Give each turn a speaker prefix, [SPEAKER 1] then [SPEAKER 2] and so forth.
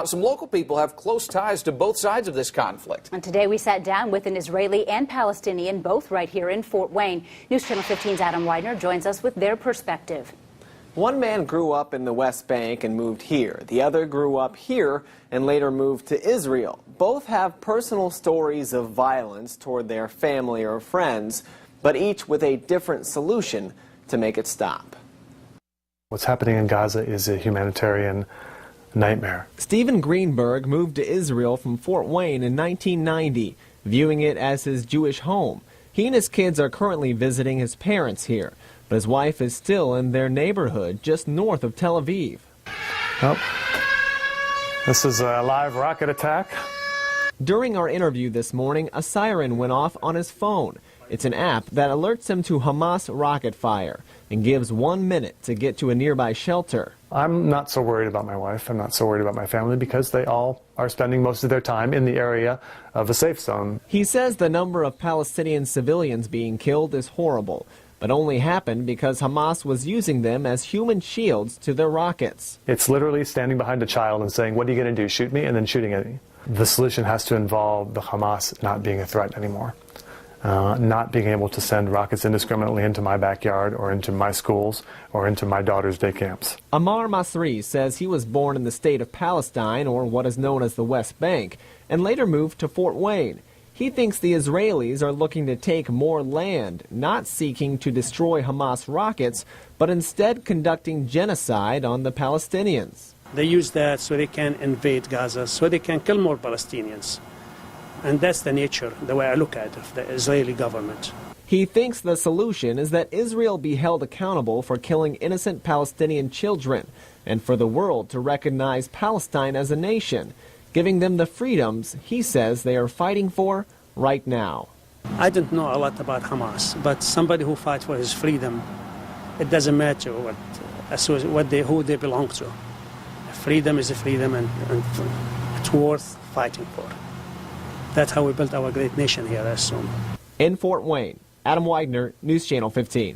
[SPEAKER 1] Some local people have close ties to both sides of this conflict.
[SPEAKER 2] And today we sat down with an Israeli and Palestinian, both right here in Fort Wayne. News Channel 15's Adam Widener joins us with their perspective.
[SPEAKER 3] One man grew up in the West Bank and moved here. The other grew up here and later moved to Israel. Both have personal stories of violence toward their family or friends, but each with a different solution to make it stop.
[SPEAKER 4] What's happening in Gaza is a humanitarian nightmare.
[SPEAKER 3] Stephen Greenberg moved to Israel from Fort Wayne in 1990, viewing it as his Jewish home. He and his kids are currently visiting his parents here, but his wife is still in their neighborhood just north of Tel Aviv.
[SPEAKER 4] Oh, this is a live rocket attack.
[SPEAKER 3] During our interview this morning, a siren went off on his phone. It's an app that alerts him to Hamas rocket fire and gives 1 minute to get to a nearby shelter.
[SPEAKER 4] I'm not so worried about my wife. I'm not so worried about my family because they all are spending most of their time in the area of a safe zone.
[SPEAKER 3] He says the number of Palestinian civilians being killed is horrible, but only happened because Hamas was using them as human shields to their rockets.
[SPEAKER 4] It's literally standing behind a child and saying, "What are you going to do, shoot me?" and then shooting at me. The solution has to involve the Hamas not being a threat anymore. Not being able to send rockets indiscriminately into my backyard or into my schools or into my daughter's day camps.
[SPEAKER 3] Ammar Masri says he was born in the state of Palestine, or what is known as the West Bank, and later moved to Fort Wayne. He thinks the Israelis are looking to take more land, not seeking to destroy Hamas rockets, but instead conducting genocide on the Palestinians.
[SPEAKER 5] They use that so they can invade Gaza, so they can kill more Palestinians. And that's the nature, the way I look at it, of the Israeli government.
[SPEAKER 3] He thinks the solution is that Israel be held accountable for killing innocent Palestinian children and for the world to recognize Palestine as a nation, giving them the freedoms he says they are fighting for right now.
[SPEAKER 5] I don't know a lot about Hamas, but somebody who fights for his freedom, it doesn't matter who they belong to. Freedom is a freedom, and it's worth fighting for. That's how we built our great nation here, I assume.
[SPEAKER 3] In Fort Wayne, Adam Widener, News Channel 15.